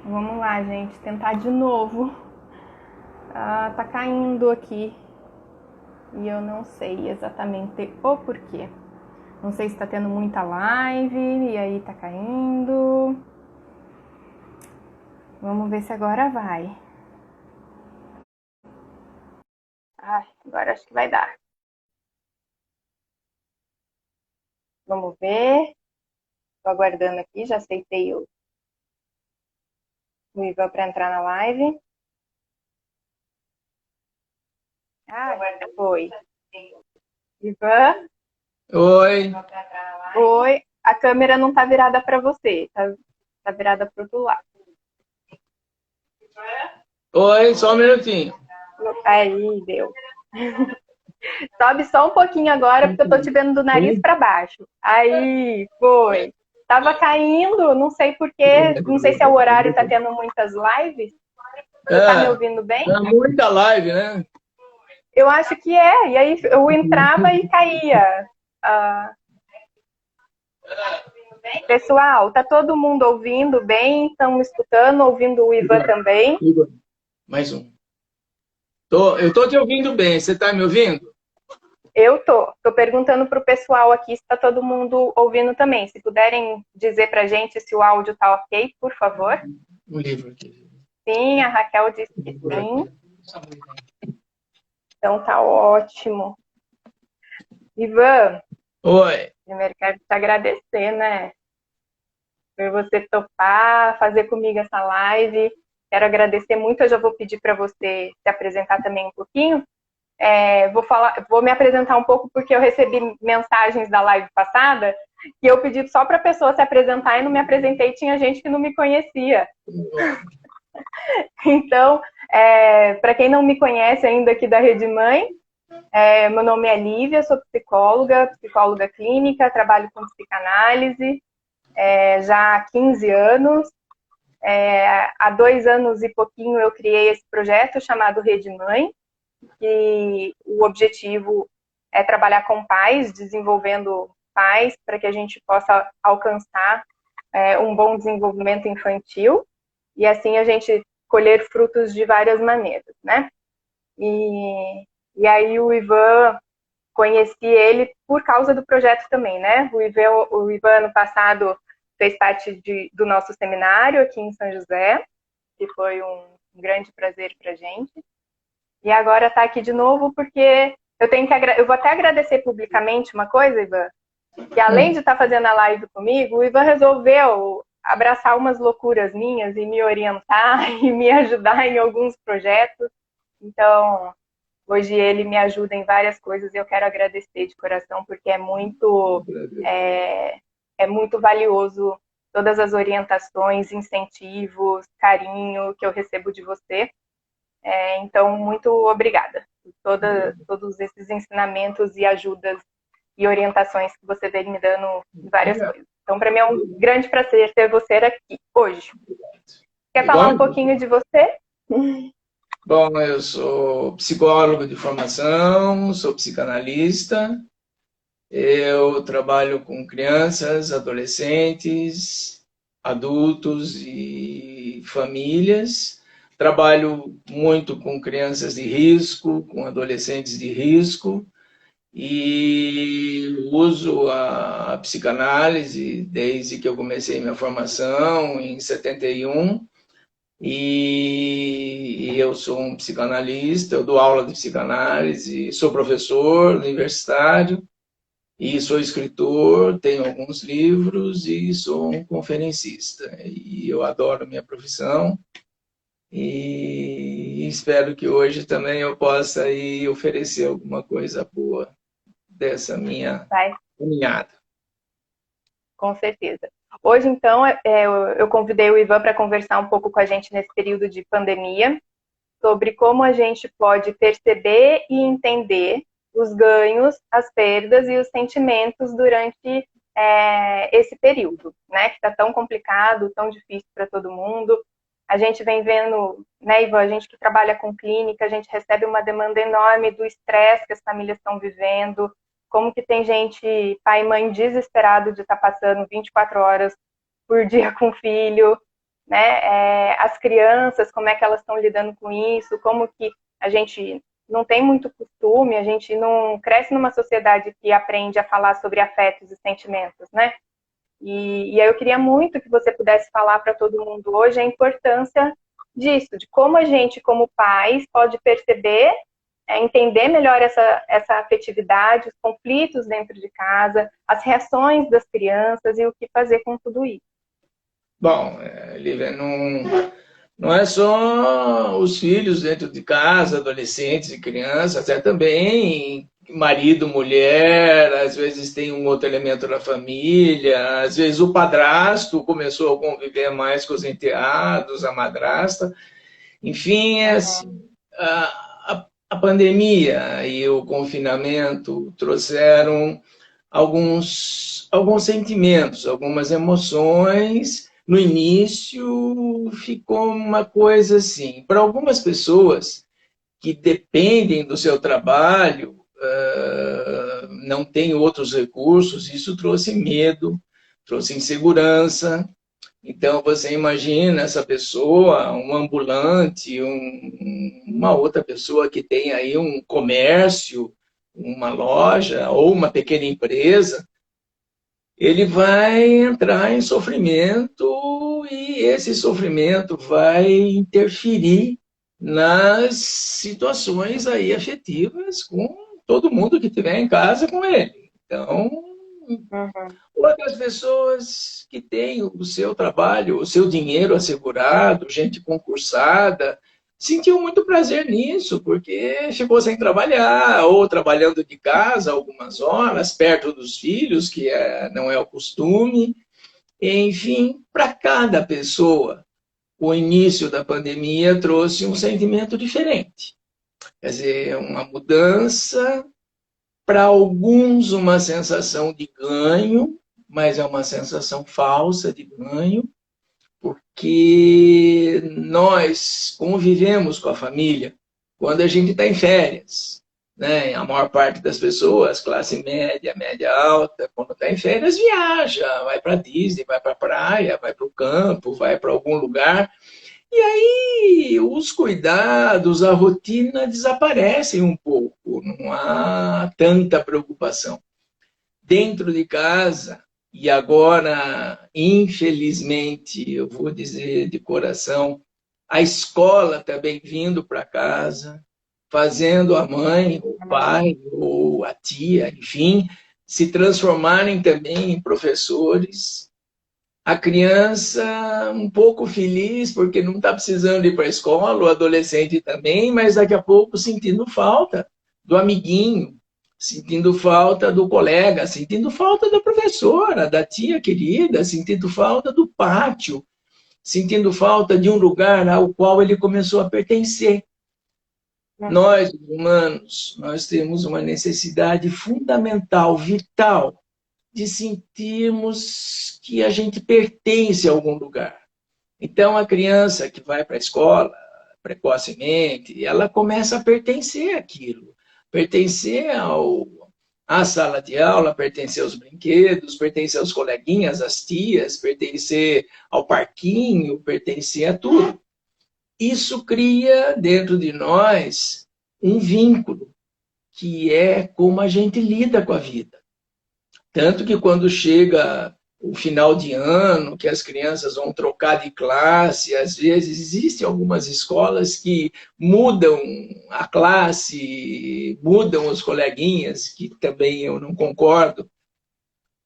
Vamos lá, gente, tentar de novo. Tá caindo aqui e eu não sei exatamente o porquê. Não sei se tá tendo muita live e aí tá caindo. Vamos ver se agora vai. Agora acho que vai dar. Vamos ver. Tô aguardando aqui, já aceitei o Ivan para entrar na live. Foi. Ivan, Oi, oi. A câmera não tá virada para você, tá virada pro outro lado. oi, só um minutinho. Aí, deu. Sobe só um pouquinho agora, porque eu tô te vendo do nariz para baixo. Aí, foi. Tava caindo, não sei porquê, não sei se é o horário, tá tendo muitas lives. Você tá me É, ouvindo bem? é muita live, né? Eu acho que é. E aí eu entrava e caía. Ah, pessoal, tá todo mundo ouvindo bem? Estão me escutando? Ouvindo o Ivan Igor, também? Igor, mais um. Eu tô te ouvindo bem, você tá me ouvindo? Eu tô. Tô perguntando pro pessoal aqui se tá todo mundo ouvindo também. Se puderem dizer pra gente se o áudio tá ok, por favor. Um livro aqui. Sim, a Raquel disse que Por sim. aqui. Então tá ótimo. Ivan, Oi. primeiro quero te agradecer, né? Por você topar, fazer comigo essa live. Quero agradecer muito. Eu já vou pedir para você se apresentar também um pouquinho. Vou me apresentar um pouco porque eu recebi mensagens da live passada que eu pedi só para a pessoa se apresentar e não me apresentei. Tinha gente que não me conhecia. Então, para quem não me conhece ainda aqui da Rede Mãe, meu nome é Lívia, sou psicóloga clínica, trabalho com psicanálise já há 15 anos. Há 2 anos e pouquinho eu criei esse projeto chamado Rede Mãe, que o objetivo é trabalhar com pais, desenvolvendo pais para que a gente possa alcançar um bom desenvolvimento infantil e assim a gente colher frutos de várias maneiras, né? E aí o Ivan, conheci ele por causa do projeto também, né? O Ivan ano passado fez parte do nosso seminário aqui em São José, que foi um grande prazer para a gente. E agora está aqui de novo porque eu vou até agradecer publicamente uma coisa, Ivan, que além de estar fazendo a live comigo, o Ivan resolveu abraçar umas loucuras minhas e me orientar e me ajudar em alguns projetos. Então, hoje ele me ajuda em várias coisas e eu quero agradecer de coração porque é, é muito valioso todas as orientações, incentivos, carinho que eu recebo de você. Então, muito obrigada por todos esses ensinamentos e ajudas e orientações que você vem me dando em várias coisas. Então, para mim é um grande prazer ter você aqui hoje. Quer falar um Igor? pouquinho de você? Bom, eu sou psicólogo de formação, sou psicanalista. Eu trabalho com crianças, adolescentes, adultos e famílias. Trabalho muito com crianças de risco, com adolescentes de risco e uso a psicanálise desde que eu comecei minha formação em 71. E eu sou um psicanalista, eu dou aula de psicanálise, sou professor universitário e sou escritor, tenho alguns livros e sou um conferencista. E eu adoro minha profissão e espero que hoje também eu possa aí oferecer alguma coisa boa dessa minha Vai, caminhada. com certeza. Hoje, então, eu convidei o Ivan para conversar um pouco com a gente nesse período de pandemia, sobre como a gente pode perceber e entender os ganhos, as perdas e os sentimentos durante esse período, né? Que está tão complicado, tão difícil para todo mundo. A gente vem vendo, né, Ivan, a gente que trabalha com clínica, a gente recebe uma demanda enorme do estresse que as famílias estão vivendo, como que tem gente, pai e mãe desesperado de estar passando 24 horas por dia com o filho, né? As crianças, como é que elas estão lidando com isso, como que a gente não tem muito costume, a gente não cresce numa sociedade que aprende a falar sobre afetos e sentimentos, né? E aí eu queria muito que você pudesse falar para todo mundo hoje a importância disso, de como a gente, como pais, pode perceber, entender melhor essa afetividade, os conflitos dentro de casa, as reações das crianças e o que fazer com tudo isso. Bom, Lívia, não é só os filhos dentro de casa, adolescentes e crianças, é também marido, mulher, às vezes tem um outro elemento da família, às vezes o padrasto começou a conviver mais com os enteados, a madrasta. Enfim, assim, a pandemia e o confinamento trouxeram alguns sentimentos, algumas emoções. No início ficou uma coisa assim, para algumas pessoas que dependem do seu trabalho, não têm outros recursos, isso trouxe medo, trouxe insegurança. Então, você imagina essa pessoa, um ambulante, uma outra pessoa que tem aí um comércio, uma loja ou uma pequena empresa, ele vai entrar em sofrimento e esse sofrimento vai interferir nas situações aí afetivas com todo mundo que estiver em casa com ele. Então, outras pessoas que têm o seu trabalho, o seu dinheiro assegurado, gente concursada, sentiu muito prazer nisso, porque ficou sem trabalhar, ou trabalhando de casa algumas horas, perto dos filhos, que não é o costume. Enfim, para cada pessoa, o início da pandemia trouxe um sentimento diferente. Quer dizer, uma mudança, para alguns uma sensação de ganho, mas é uma sensação falsa de ganho, porque nós convivemos com a família quando a gente está em férias. Né? A maior parte das pessoas, classe média, média alta, quando está em férias, viaja, vai para Disney, vai para a praia, vai para o campo, vai para algum lugar. E aí os cuidados, a rotina desaparecem um pouco, não há tanta preocupação. Dentro de casa, e agora, infelizmente, eu vou dizer de coração, a escola está bem vindo para casa, fazendo a mãe, o pai, ou a tia, enfim, se transformarem também em professores. A criança um pouco feliz porque não está precisando ir para a escola, o adolescente também, mas daqui a pouco sentindo falta do amiguinho, sentindo falta do colega, sentindo falta da professora, da tia querida, sentindo falta do pátio, sentindo falta de um lugar ao qual ele começou a pertencer. Nós, humanos, nós temos uma necessidade fundamental, vital, de sentirmos que a gente pertence a algum lugar. Então, a criança que vai para a escola, precocemente, ela começa a pertencer àquilo. Pertencer à sala de aula, pertencer aos brinquedos, pertencer aos coleguinhas, às tias, pertencer ao parquinho, pertencer a tudo. Isso cria dentro de nós um vínculo, que é como a gente lida com a vida. Tanto que quando chega o final de ano, que as crianças vão trocar de classe, às vezes existem algumas escolas que mudam a classe, mudam os coleguinhas, que também eu não concordo.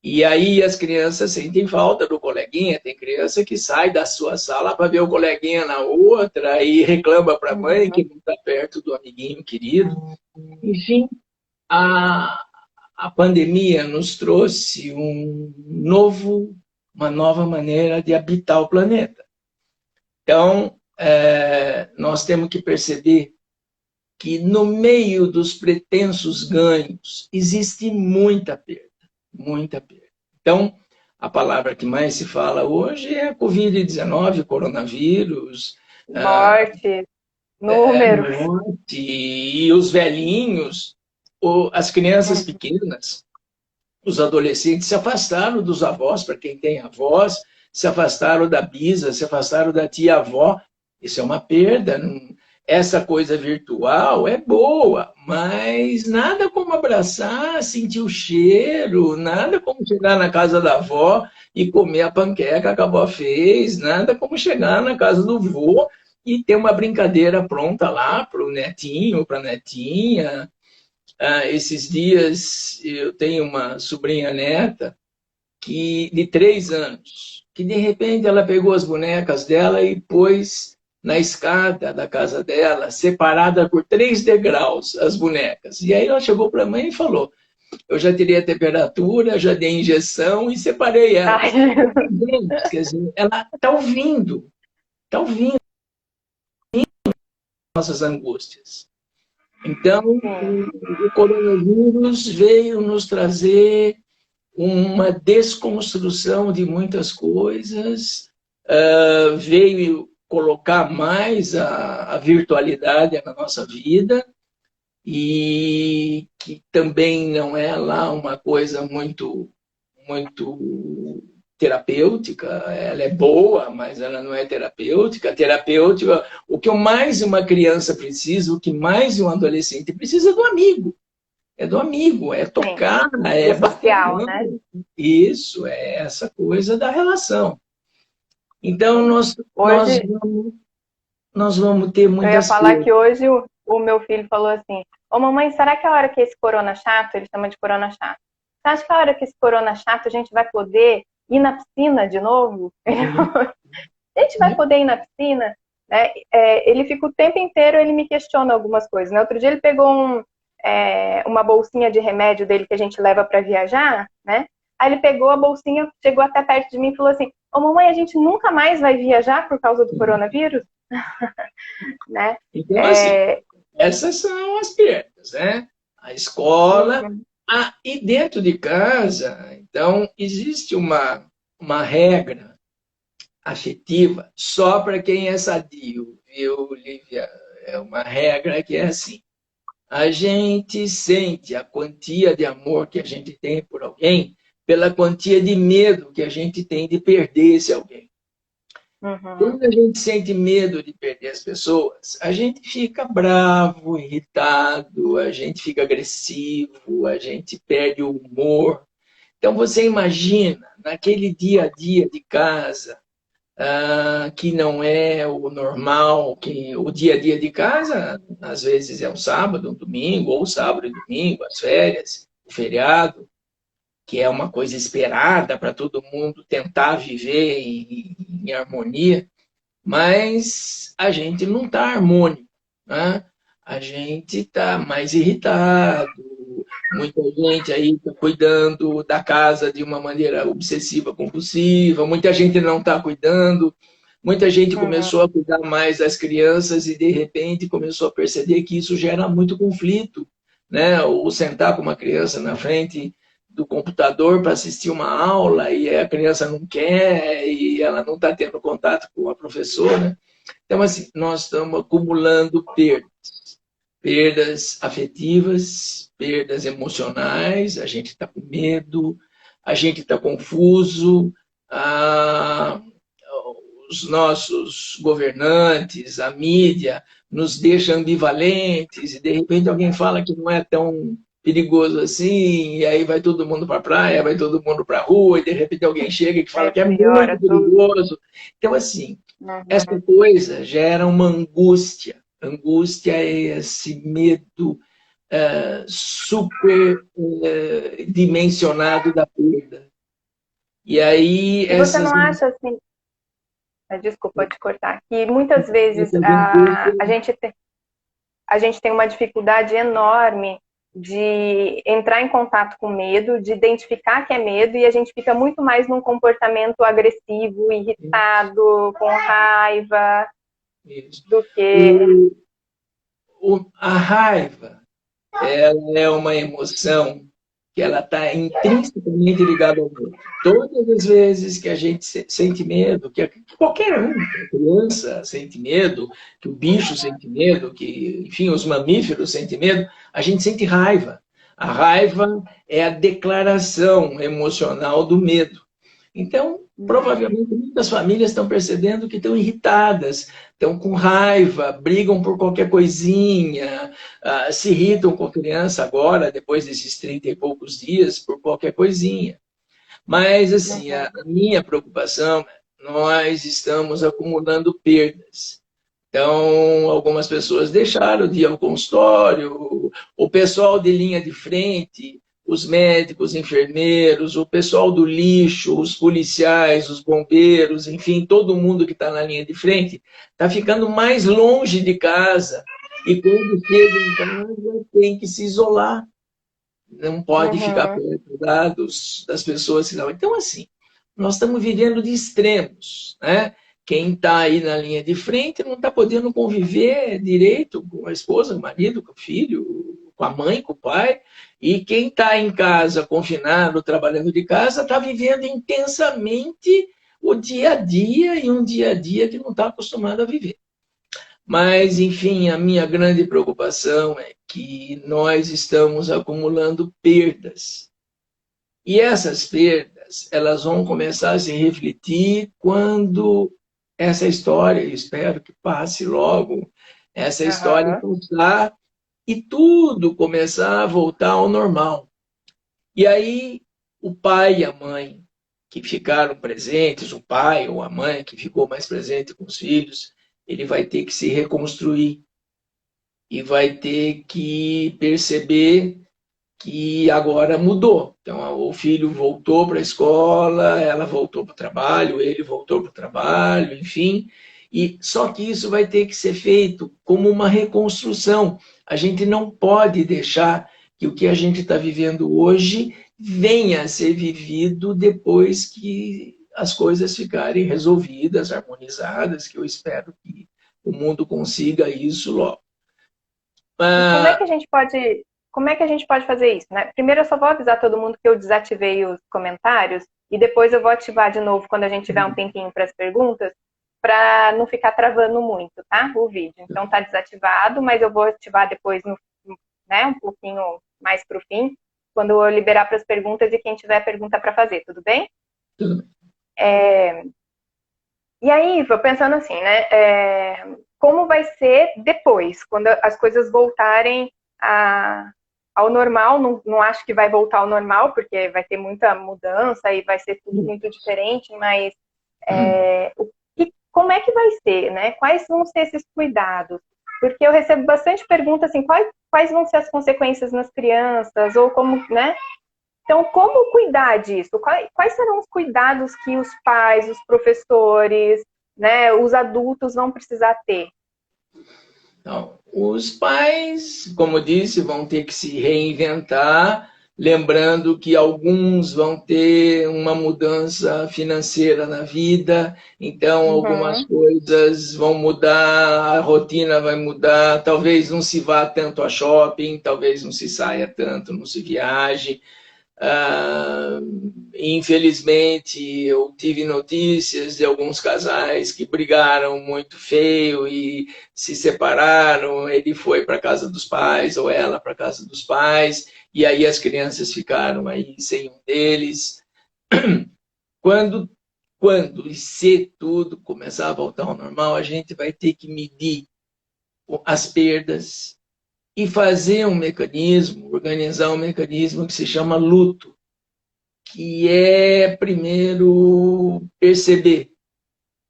E aí as crianças sentem falta do coleguinha. Tem criança que sai da sua sala para ver o coleguinha na outra e reclama para a mãe que não está perto do amiguinho querido. Enfim, a pandemia nos trouxe uma nova maneira de habitar o planeta. Então, nós temos que perceber que no meio dos pretensos ganhos existe muita perda, muita perda. Então, a palavra que mais se fala hoje é Covid-19, coronavírus. Morte, números. Morte, e os velhinhos, as crianças pequenas, os adolescentes se afastaram dos avós, para quem tem avós, se afastaram da bisa, se afastaram da tia-avó. Isso é uma perda. Essa coisa virtual é boa, mas nada como abraçar, sentir o cheiro, nada como chegar na casa da avó e comer a panqueca que a avó fez, nada como chegar na casa do vô e ter uma brincadeira pronta lá para o netinho, para a netinha. Esses dias eu tenho uma sobrinha neta de 3 anos, que de repente ela pegou as bonecas dela e pôs na escada da casa dela, separada por 3 degraus, as bonecas. E aí ela chegou para a mãe e falou, eu já tirei a temperatura, já dei injeção e separei ela. Quer dizer, ela está ouvindo nossas angústias. Então, o coronavírus veio nos trazer uma desconstrução de muitas coisas, veio colocar mais a virtualidade na nossa vida, e que também não é lá uma coisa muito terapêutica. Ela é boa, mas ela não é terapêutica. Terapêutica, o que mais uma criança precisa, o que mais um adolescente precisa é do amigo. É do amigo, é tocar, é social, né? Isso, é essa coisa da relação. Então, nós vamos ter muitas coisas. Eu ia falar que hoje o meu filho falou assim, ô mamãe, será que a hora que esse corona chato, ele chama de corona chato, você acha que a hora que esse corona chato a gente vai poder ir na piscina de novo? A gente vai poder ir na piscina? Ele fica o tempo inteiro, ele me questiona algumas coisas. Né? Outro dia ele pegou uma bolsinha de remédio dele que a gente leva para viajar, né? Aí ele pegou a bolsinha, chegou até perto de mim e falou assim, ô mamãe, a gente nunca mais vai viajar por causa do coronavírus? Né? Então, assim, essas são as perdas, né? A escola, e dentro de casa, então, existe uma regra afetiva só para quem é sadio, viu, Lívia? É uma regra que é assim, a gente sente a quantia de amor que a gente tem por alguém pela quantia de medo que a gente tem de perder esse alguém. Quando a gente sente medo de perder as pessoas, a gente fica bravo, irritado, a gente fica agressivo, a gente perde o humor. Então, você imagina, naquele dia a dia de casa, que não é o normal, que o dia a dia de casa, às vezes é um sábado, um domingo, ou sábado e domingo, as férias, o feriado, que é uma coisa esperada para todo mundo tentar viver em harmonia, mas a gente não está harmônico, né? A gente está mais irritado, muita gente aí está cuidando da casa de uma maneira obsessiva, compulsiva, muita gente não está cuidando, muita gente começou a cuidar mais das crianças e, de repente, começou a perceber que isso gera muito conflito, né? Ou sentar com uma criança na frente do computador para assistir uma aula e a criança não quer e ela não está tendo contato com a professora. Então, assim, nós estamos acumulando perdas afetivas, perdas emocionais, a gente está com medo, a gente está confuso, os nossos governantes, a mídia, nos deixa ambivalentes, e de repente alguém fala que não é tão perigoso assim, e aí vai todo mundo para a praia, vai todo mundo para a rua, e de repente alguém chega e fala que é muito perigoso. Então, assim, essa coisa gera uma angústia. Angústia é esse medo super dimensionado da perda. E aí... você não acha assim... Desculpa te cortar. Que muitas vezes a gente tem uma dificuldade enorme de entrar em contato com medo, de identificar que é medo, e a gente fica muito mais num comportamento agressivo, irritado, com raiva, do que... A raiva, ela é uma emoção que ela está intrinsecamente ligada ao medo. Todas as vezes que a gente sente medo, que qualquer um, a criança sente medo, que o bicho sente medo, que, enfim, os mamíferos sentem medo, a gente sente raiva. A raiva é a declaração emocional do medo. Então, Provavelmente muitas famílias estão percebendo que estão irritadas, estão com raiva, brigam por qualquer coisinha, se irritam com a criança agora, depois desses 30 e poucos dias, por qualquer coisinha. Mas, assim, a minha preocupação, nós estamos acumulando perdas. Então, algumas pessoas deixaram de ir ao consultório, o pessoal de linha de frente, os médicos, enfermeiros, o pessoal do lixo, os policiais, os bombeiros, enfim, todo mundo que está na linha de frente, está ficando mais longe de casa. E quando chega em casa, tem que se isolar. Não pode ficar perto das pessoas que não. Então, assim, nós estamos vivendo de extremos, né? Quem está aí na linha de frente não está podendo conviver direito com a esposa, com o marido, com o filho, com a mãe, com o pai. E quem está em casa, confinado, trabalhando de casa, está vivendo intensamente o dia a dia e um dia a dia que não está acostumado a viver. Mas, enfim, a minha grande preocupação é que nós estamos acumulando perdas. E essas perdas, elas vão começar a se refletir quando essa história, eu espero que passe logo, essa história passar e tudo começar a voltar ao normal. E aí, o pai e a mãe que ficaram presentes, o pai ou a mãe que ficou mais presente com os filhos, ele vai ter que se reconstruir e vai ter que perceber que agora mudou. Então, o filho voltou para a escola, ela voltou para o trabalho, ele voltou para o trabalho, enfim. E só que isso vai ter que ser feito como uma reconstrução. A gente não pode deixar que o que a gente está vivendo hoje venha a ser vivido depois que as coisas ficarem resolvidas, harmonizadas, que eu espero que o mundo consiga isso logo. Como é que a gente pode fazer isso, né? Primeiro eu só vou avisar todo mundo que eu desativei os comentários e depois eu vou ativar de novo quando a gente tiver um tempinho para as perguntas, para não ficar travando muito, tá? O vídeo. Então tá desativado, mas eu vou ativar depois né, um pouquinho mais para o fim, quando eu liberar para as perguntas e quem tiver pergunta para fazer, tudo bem? Tudo bem. E aí, vou pensando assim, né? Como vai ser depois, quando as coisas voltarem ao normal? Não acho que vai voltar ao normal, porque vai ter muita mudança e vai ser tudo muito diferente, mas como é que vai ser, né? Quais vão ser esses cuidados? Porque eu recebo bastante perguntas assim, quais vão ser as consequências nas crianças, ou como, né? Então, como cuidar disso? Quais serão os cuidados que os pais, os professores, né, os adultos vão precisar ter? Então, os pais, como eu disse, vão ter que se reinventar, lembrando que alguns vão ter uma mudança financeira na vida, então algumas coisas vão mudar, a rotina vai mudar, talvez não se vá tanto a shopping, talvez não se saia tanto, não se viaje. Infelizmente, eu tive notícias de alguns casais que brigaram muito feio e se separaram. Ele foi para a casa dos pais ou ela para a casa dos pais, e aí as crianças ficaram aí sem um deles. Quando e se tudo começar a voltar ao normal, a gente vai ter que medir as perdas e fazer um mecanismo, organizar um mecanismo que se chama luto, que é, primeiro, perceber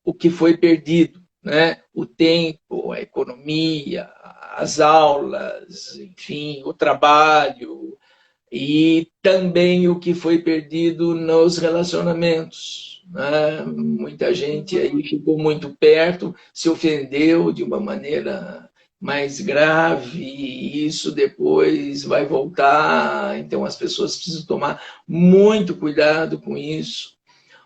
o que foi perdido, né? O tempo, a economia, as aulas, enfim, o trabalho, e também o que foi perdido nos relacionamentos, né? Muita gente aí ficou muito perto, se ofendeu de uma maneira mais grave, e isso depois vai voltar. Então as pessoas precisam tomar muito cuidado com isso.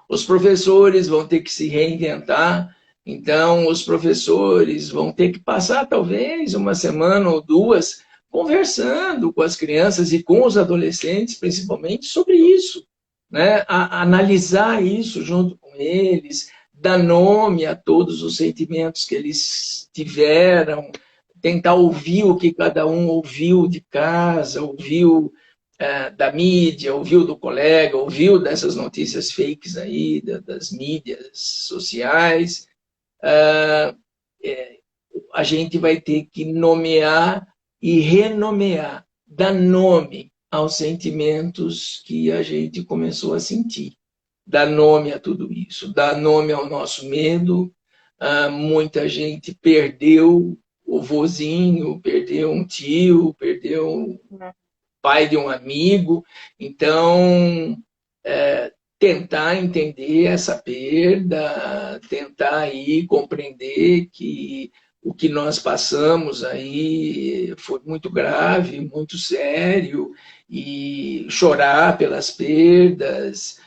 Os professores vão ter que se reinventar, então os professores vão ter que passar talvez uma semana ou duas conversando com as crianças e com os adolescentes, principalmente, sobre isso, né? Analisar isso junto com eles, dar nome a todos os sentimentos que eles tiveram, tentar ouvir o que cada um ouviu de casa, ouviu da mídia, ouviu do colega, ouviu dessas notícias fakes aí, das mídias sociais, a gente vai ter que nomear e renomear, dar nome aos sentimentos que a gente começou a sentir. Dar nome a tudo isso, dar nome ao nosso medo. Muita gente perdeu o vozinho, perdeu um tio, perdeu um pai de um amigo. Então, tentar entender essa perda, tentar aí compreender que o que nós passamos aí foi muito grave, muito sério, e chorar pelas perdas,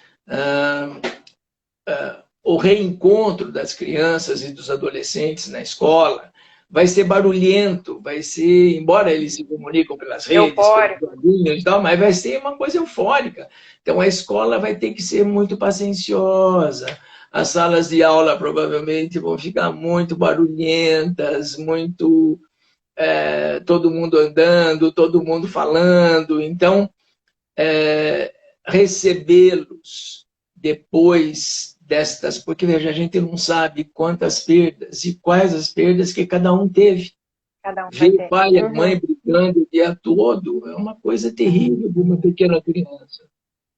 o reencontro das crianças e dos adolescentes na escola vai ser barulhento, vai ser, embora eles se comunicam pelas redes, pelos joguinhos e tal, mas vai ser uma coisa eufórica. Então a escola vai ter que ser muito pacienciosa, as salas de aula provavelmente vão ficar muito barulhentas, muito todo mundo andando, todo mundo falando. Então, recebê-los depois destas, porque veja, a gente não sabe quantas perdas e quais as perdas que cada um teve. Cada um Ver o pai e a mãe brigando o dia todo é uma coisa terrível de uma pequena criança.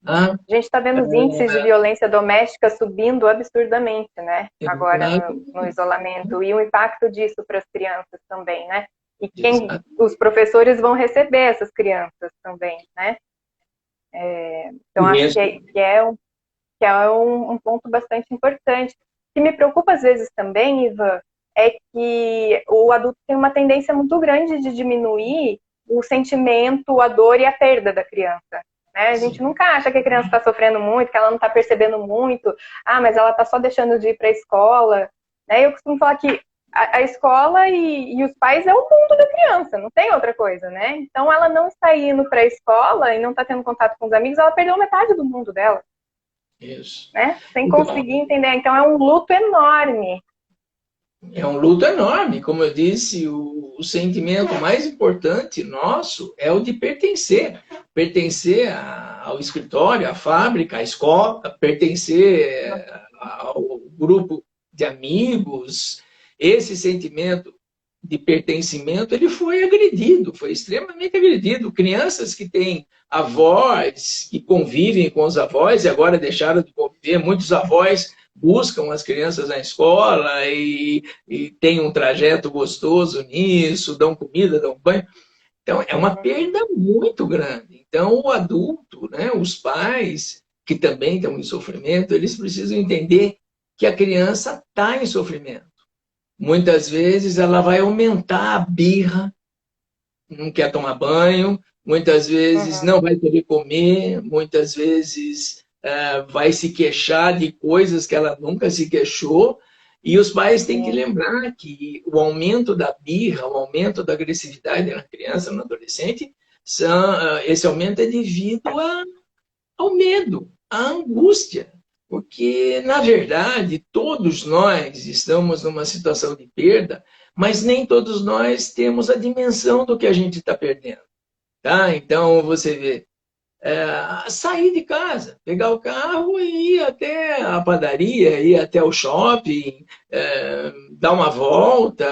A gente está vendo os índices de violência doméstica subindo absurdamente, né? Agora no isolamento, e o impacto disso para as crianças também, né? E os professores vão receber essas crianças também, né? Então acho que é um ponto bastante importante. O que me preocupa às vezes também, Ivan, é que o adulto tem uma tendência muito grande de diminuir o sentimento, a dor e a perda da criança. Né? A gente nunca acha que a criança está sofrendo muito, que ela não está percebendo muito. Mas ela está só deixando de ir para a escola. Né? Eu costumo falar que a escola e os pais é o mundo da criança, não tem outra coisa, né? Então ela não está indo para a escola e não está tendo contato com os amigos, ela perdeu metade do mundo dela. Isso. Né? Sem conseguir entender. Então é um luto enorme. É um luto enorme. Como eu disse, o sentimento mais importante nosso é o de pertencer. Pertencer ao escritório, à fábrica, à escola, pertencer ao grupo de amigos. Esse sentimento de pertencimento, ele foi agredido, foi extremamente agredido. Crianças que têm avós, que convivem com os avós e agora deixaram de conviver, muitos avós buscam as crianças na escola e tem um trajeto gostoso nisso, dão comida, dão banho. Então, é uma perda muito grande. Então, o adulto, né, os pais, que também estão em sofrimento, eles precisam entender que a criança está em sofrimento. Muitas vezes ela vai aumentar a birra, não quer tomar banho, muitas vezes não vai querer comer, muitas vezes vai se queixar de coisas que ela nunca se queixou, e os pais têm que lembrar que o aumento da birra, o aumento da agressividade na criança, no adolescente, esse aumento é devido ao medo, à angústia. Porque, na verdade, todos nós estamos numa situação de perda, mas nem todos nós temos a dimensão do que a gente está perdendo. Tá? Então, você vê, sair de casa, pegar o carro e ir até a padaria, ir até o shopping, dar uma volta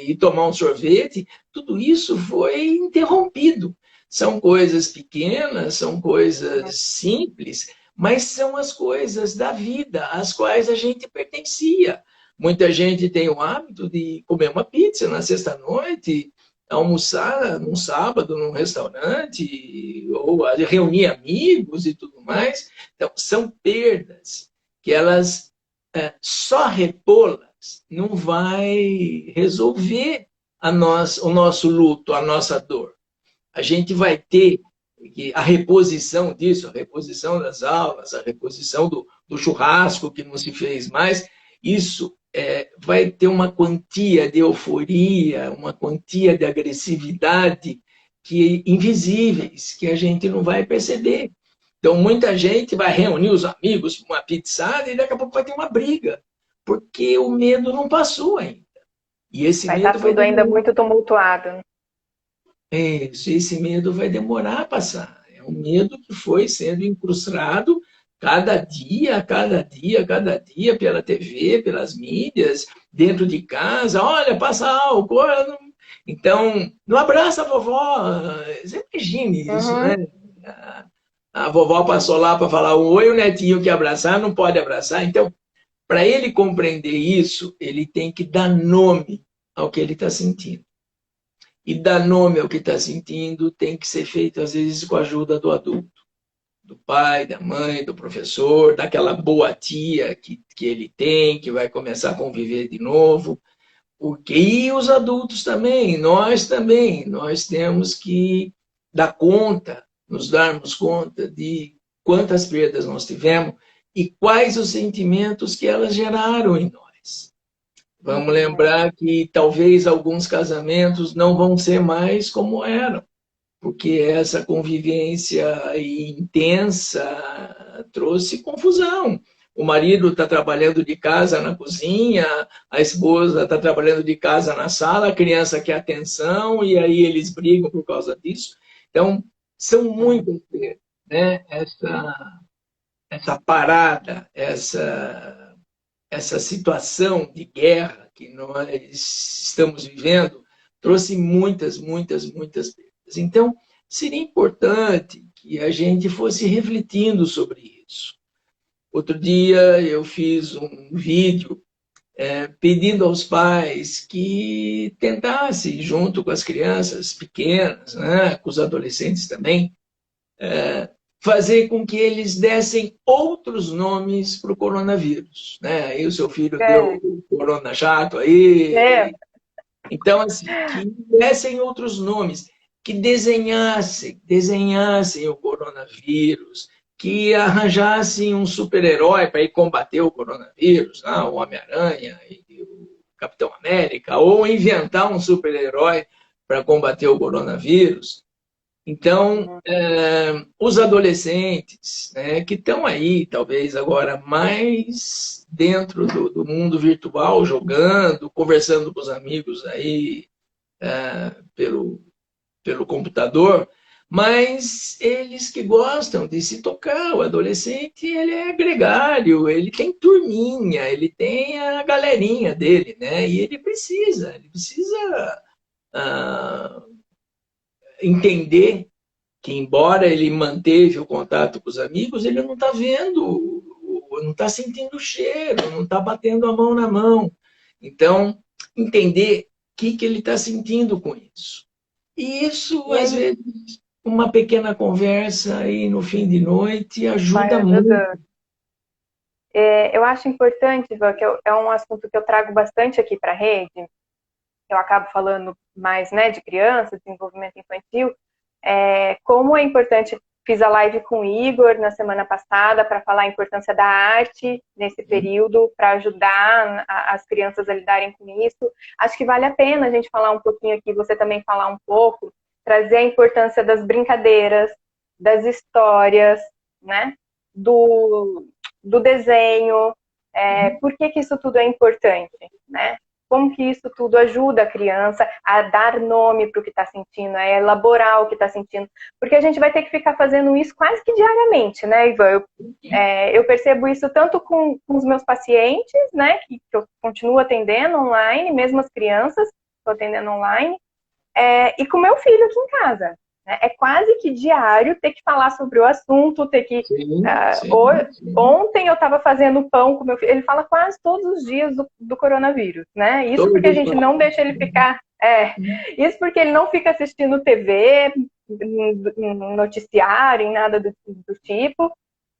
e tomar um sorvete, tudo isso foi interrompido. São coisas pequenas, são coisas simples, mas são as coisas da vida, às quais a gente pertencia. Muita gente tem o hábito de comer uma pizza na sexta-noite, almoçar num sábado num restaurante, ou reunir amigos e tudo mais. Então, são perdas que elas só repô-las não vai resolver o nosso luto, a nossa dor. A gente vai ter a reposição disso, a reposição das aulas, a reposição do churrasco que não se fez mais, isso vai ter uma quantia de euforia, uma quantia de agressividade invisíveis, que a gente não vai perceber. Então, muita gente vai reunir os amigos para uma pizzada e daqui a pouco vai ter uma briga, porque o medo não passou ainda. E esse vai medo estar tudo ainda muito tumultuado. Esse medo vai demorar a passar. É um medo que foi sendo incrustado cada dia, cada dia, cada dia, pela TV, pelas mídias, dentro de casa. Olha, passa álcool. Olha, não... Então, não abraça a vovó. Você imagine isso, né? Uhum. A vovó passou lá para falar um oi, o netinho que abraçar, não pode abraçar. Então, para ele compreender isso, ele tem que dar nome ao que ele está sentindo. E dar nome ao que está sentindo tem que ser feito, às vezes, com a ajuda do adulto, do pai, da mãe, do professor, daquela boa tia que ele tem, que vai começar a conviver de novo. Porque, e os adultos também, nós temos que dar conta, nos darmos conta de quantas perdas nós tivemos e quais os sentimentos que elas geraram em nós. Vamos lembrar que talvez alguns casamentos não vão ser mais como eram, porque essa convivência intensa trouxe confusão. O marido está trabalhando de casa na cozinha, a esposa está trabalhando de casa na sala, a criança quer atenção, e aí eles brigam por causa disso. Então, são muitas vezes, né? Essa parada, essa situação de guerra que nós estamos vivendo, trouxe muitas, muitas, muitas perdas. Então, seria importante que a gente fosse refletindo sobre isso. Outro dia eu fiz um vídeo pedindo aos pais que tentassem, junto com as crianças pequenas, né, com os adolescentes também, fazer com que eles dessem outros nomes para o coronavírus. Né? Aí o seu filho deu o corona jato aí. Então, assim, que dessem outros nomes, que desenhassem o coronavírus, que arranjassem um super-herói para ir combater o coronavírus, o Homem-Aranha e o Capitão América, ou inventar um super-herói para combater o coronavírus. Então, os adolescentes, né, que estão aí, talvez agora mais dentro do mundo virtual, jogando, conversando com os amigos aí pelo computador, mas eles que gostam de se tocar, o adolescente, ele é gregário, ele tem turminha, ele tem a galerinha dele, né, e ele precisa entender que, embora ele manteve o contato com os amigos, ele não está vendo, não está sentindo o cheiro, não está batendo a mão na mão. Então, entender o que ele está sentindo com isso. E isso, às vezes, uma pequena conversa aí no fim de noite ajuda muito. Eu acho importante, Ivan, que é um assunto que eu trago bastante aqui para a rede, eu acabo falando mais, né, de criança, desenvolvimento infantil, como é importante. Fiz a live com o Igor na semana passada para falar a importância da arte nesse período, para ajudar as crianças a lidarem com isso. Acho que vale a pena a gente falar um pouquinho aqui, você também falar um pouco, trazer a importância das brincadeiras, das histórias, né? Do desenho, por que isso tudo é importante, né? Como que isso tudo ajuda a criança a dar nome para o que está sentindo, a elaborar o que está sentindo. Porque a gente vai ter que ficar fazendo isso quase que diariamente, né, Ivan? Eu percebo isso tanto com os meus pacientes, né, que eu continuo atendendo online, mesmo as crianças, estou atendendo online, e com meu filho aqui em casa. É quase que diário ter que falar sobre o assunto, ter que... Sim. Ontem eu estava fazendo pão com meu filho, ele fala quase todos os dias do coronavírus, né? Isso porque a gente não deixa ele ficar... Isso porque ele não fica assistindo TV, noticiário, em nada do tipo.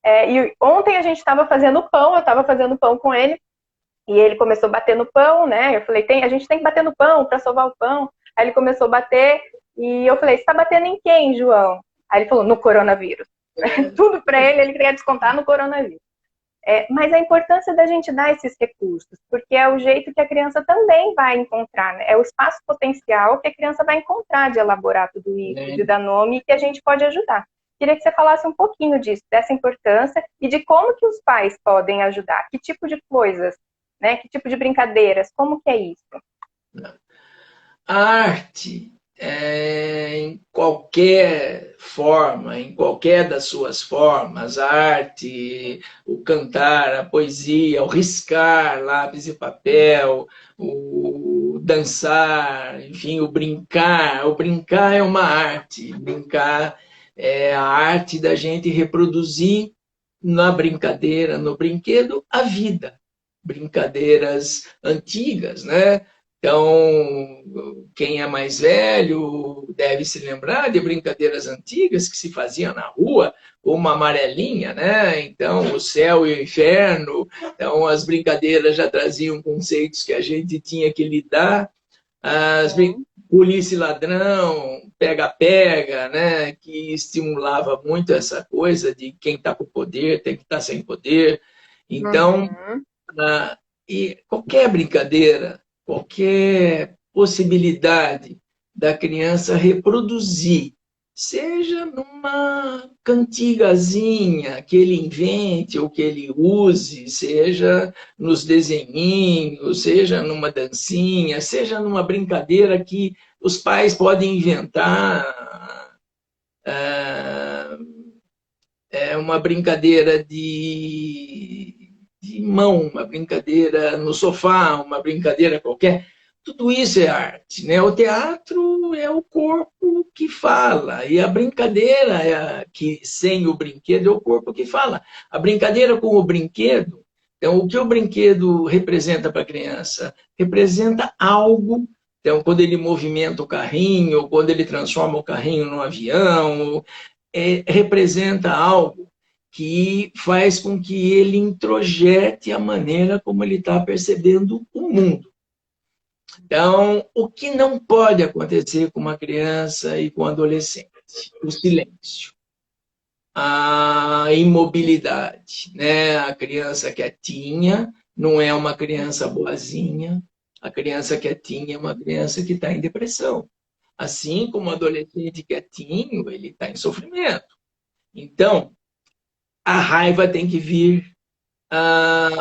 E ontem a gente estava fazendo pão, eu estava fazendo pão com ele, e ele começou a bater no pão, né? Eu falei, a gente tem que bater no pão para sovar o pão. Aí ele começou a bater, e eu falei, você tá batendo em quem, João? Aí ele falou, no coronavírus. Tudo para ele queria descontar no coronavírus. Mas a importância da gente dar esses recursos, porque é o jeito que a criança também vai encontrar, né? É o espaço potencial que a criança vai encontrar de elaborar tudo isso, de dar nome, e que a gente pode ajudar. Queria que você falasse um pouquinho disso, dessa importância, e de como que os pais podem ajudar, que tipo de coisas, né? Que tipo de brincadeiras, como que é isso? A arte, em qualquer forma, em qualquer das suas formas, a arte, o cantar, a poesia, o riscar, lápis e papel, o dançar, enfim, o brincar. O brincar é uma arte. Brincar é a arte da gente reproduzir na brincadeira, no brinquedo, a vida. Brincadeiras antigas, né? Então, quem é mais velho deve se lembrar de brincadeiras antigas que se faziam na rua, uma amarelinha, né? Então, o céu e o inferno. Então, as brincadeiras já traziam conceitos que a gente tinha que lidar. As polícia e ladrão, pega-pega, né? Que estimulava muito essa coisa de quem está com poder tem que estar sem poder. Então, e qualquer brincadeira, qualquer possibilidade da criança reproduzir, seja numa cantigazinha que ele invente ou que ele use, seja nos desenhinhos, seja numa dancinha, seja numa brincadeira que os pais podem inventar. É uma brincadeira de mão, uma brincadeira no sofá, uma brincadeira qualquer. Tudo isso é arte, né? O teatro é o corpo que fala, e a brincadeira é que sem o brinquedo é o corpo que fala. A brincadeira com o brinquedo, então o que o brinquedo representa para a criança? Representa algo. Então, quando ele movimenta o carrinho, quando ele transforma o carrinho num avião, representa algo que faz com que ele introjete a maneira como ele está percebendo o mundo. Então, o que não pode acontecer com uma criança e com um adolescente? O silêncio, a imobilidade, né? A criança quietinha não é uma criança boazinha, a criança quietinha é uma criança que está em depressão. Assim como o adolescente quietinho, ele está em sofrimento. Então, a raiva tem que vir,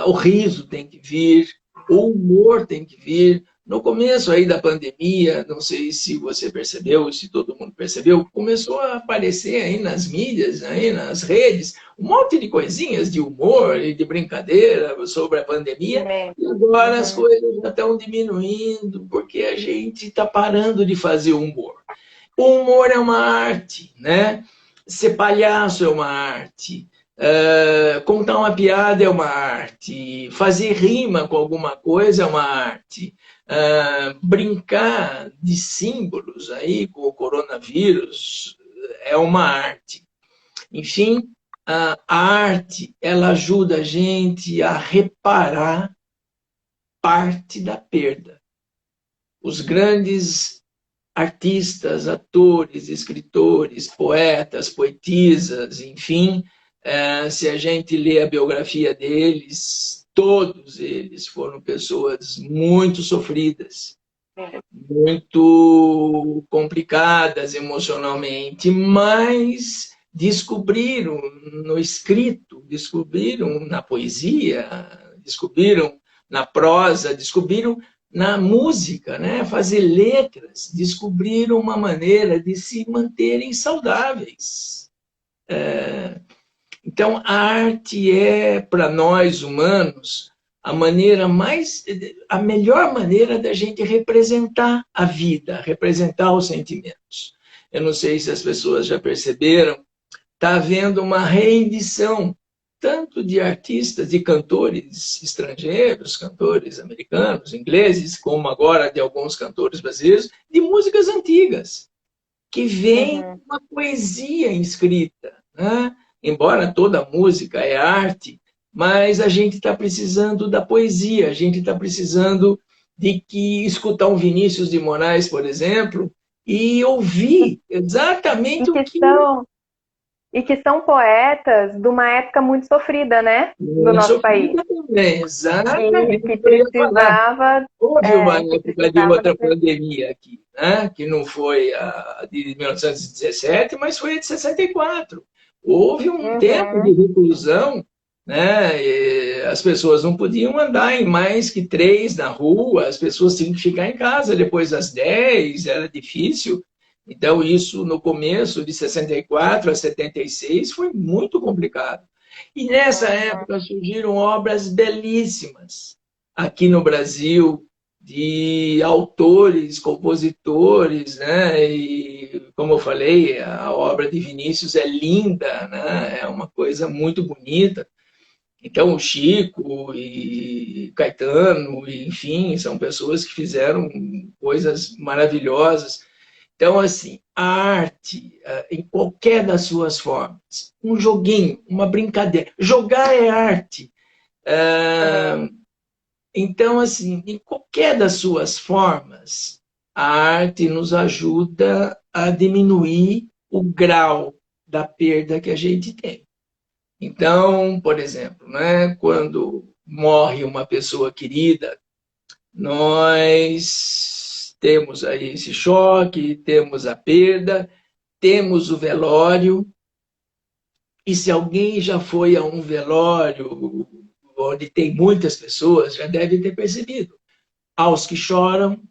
o riso tem que vir, o humor tem que vir. No começo aí da pandemia, não sei se você percebeu, se todo mundo percebeu, começou a aparecer aí nas mídias, aí nas redes, um monte de coisinhas de humor e de brincadeira sobre a pandemia, e agora as coisas já estão diminuindo, porque a gente está parando de fazer humor. O humor é uma arte, né? Ser palhaço é uma arte. Contar uma piada é uma arte, fazer rima com alguma coisa é uma arte, brincar de símbolos aí com o coronavírus é uma arte. Enfim, a arte ela ajuda a gente a reparar parte da perda. Os grandes artistas, atores, escritores, poetas, poetisas, enfim, se a gente lê a biografia deles, todos eles foram pessoas muito sofridas, muito complicadas emocionalmente, mas descobriram no escrito, descobriram na poesia, descobriram na prosa, descobriram na música, né? Fazer letras, descobriram uma maneira de se manterem saudáveis. Então, a arte é, para nós humanos, a melhor maneira da gente representar a vida, representar os sentimentos. Eu não sei se as pessoas já perceberam, está havendo uma reedição, tanto de artistas, de cantores estrangeiros, cantores americanos, ingleses, como agora de alguns cantores brasileiros, de músicas antigas, que vem uma poesia inscrita, né? Embora toda música é arte, mas a gente está precisando da poesia, a gente está precisando de que escutar um Vinícius de Moraes, por exemplo, e ouvir exatamente o que... E que são poetas de uma época muito sofrida, né? Do nosso país. Também, exatamente. E que precisava... Houve uma época de outra pandemia aqui, né? Que não foi a de 1917, mas foi a de 64. Houve um tempo de reclusão, né? E as pessoas não podiam andar em mais que 3 na rua, as pessoas tinham que ficar em casa depois das 10, era difícil. Então, isso no começo, de 64 a 76, foi muito complicado. E nessa época surgiram obras belíssimas aqui no Brasil, de autores, compositores, né? E, como eu falei, a obra de Vinícius é linda, né? É uma coisa muito bonita. Então, o Chico e Caetano, enfim, são pessoas que fizeram coisas maravilhosas. Então, assim, a arte, em qualquer das suas formas, um joguinho, uma brincadeira, jogar é arte. Então, assim, em qualquer das suas formas, a arte nos ajuda a diminuir o grau da perda que a gente tem. Então, por exemplo, né, quando morre uma pessoa querida, nós temos aí esse choque, temos a perda, temos o velório, e se alguém já foi a um velório onde tem muitas pessoas, já deve ter percebido. Aos que choram,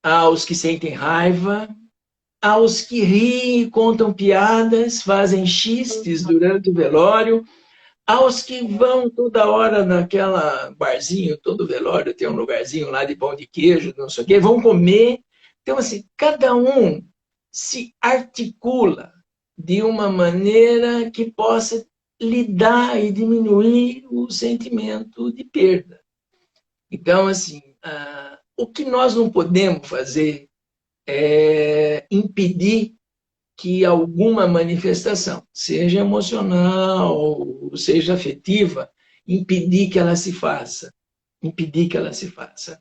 aos que sentem raiva, aos que riem, contam piadas, fazem xistes durante o velório, aos que vão toda hora naquela barzinho, todo velório tem um lugarzinho lá de pão de queijo, não sei o quê, vão comer. Então, assim, cada um se articula de uma maneira que possa lidar e diminuir o sentimento de perda. Então, assim, o que nós não podemos fazer é impedir que alguma manifestação, seja emocional, seja afetiva, impedir que ela se faça. Impedir que ela se faça.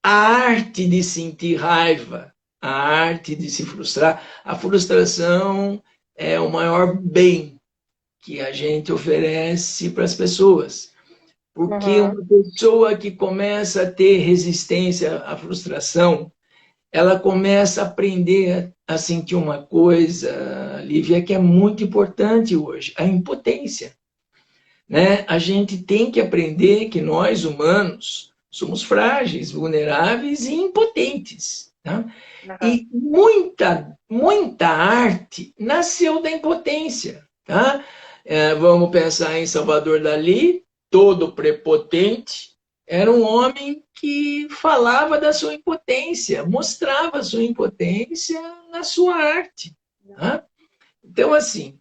A arte de sentir raiva, a arte de se frustrar, a frustração é o maior bem que a gente oferece para as pessoas. Porque uma pessoa que começa a ter resistência à frustração, ela começa a aprender a sentir uma coisa, Lívia, que é muito importante hoje, a impotência. Né? A gente tem que aprender que nós, humanos, somos frágeis, vulneráveis e impotentes. Tá? E muita arte nasceu da impotência. Tá? Vamos pensar em Salvador Dalí, todo prepotente, era um homem que falava da sua impotência, mostrava a sua impotência na sua arte. Tá? Então, assim,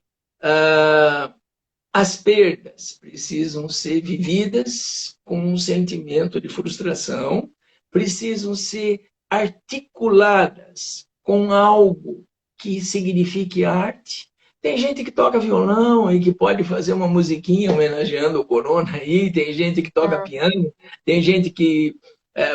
as perdas precisam ser vividas com um sentimento de frustração, precisam ser articuladas com algo que signifique arte. Tem gente que toca violão e que pode fazer uma musiquinha homenageando o Corona aí, tem gente que toca piano, tem gente que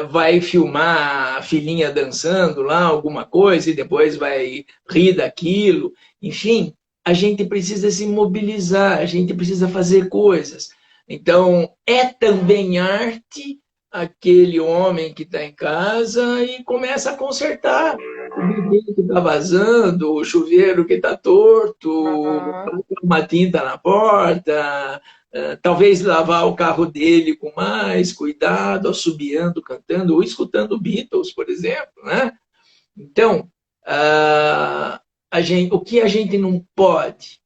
vai filmar a filhinha dançando lá, alguma coisa, e depois vai rir daquilo. Enfim, a gente precisa se mobilizar, a gente precisa fazer coisas. Então, é também arte aquele homem que está em casa e começa a consertar o bebê que está vazando, o chuveiro que está torto, uma tinta na porta, talvez lavar o carro dele com mais cuidado, assobiando, cantando, ou escutando Beatles, por exemplo. Né? Então, o que a gente não pode,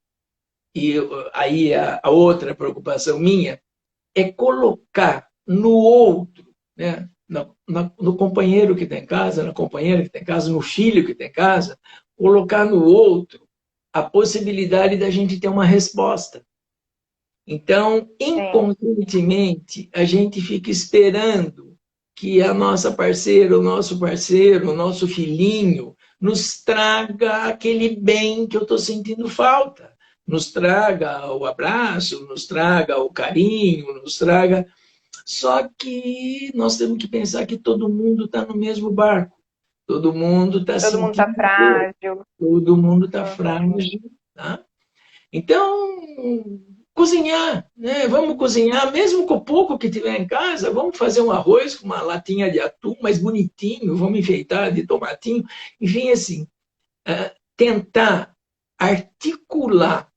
e aí a outra preocupação minha, é colocar no outro, né? No companheiro que está em casa, na companheira que está em casa, no filho que está em casa, colocar no outro a possibilidade da gente ter uma resposta. Então, inconscientemente, a gente fica esperando que a nossa parceira, o nosso parceiro, o nosso filhinho, nos traga aquele bem que eu estou sentindo falta. Nos traga o abraço, nos traga o carinho, nos traga... Só que nós temos que pensar que todo mundo está no mesmo barco. Todo mundo está sentindo... Todo mundo está frágil. Todo mundo está frágil. Tá? Então, cozinhar, né? Vamos cozinhar, mesmo com o pouco que tiver em casa, vamos fazer um arroz com uma latinha de atum mais bonitinho, vamos enfeitar de tomatinho. Enfim, assim, tentar articular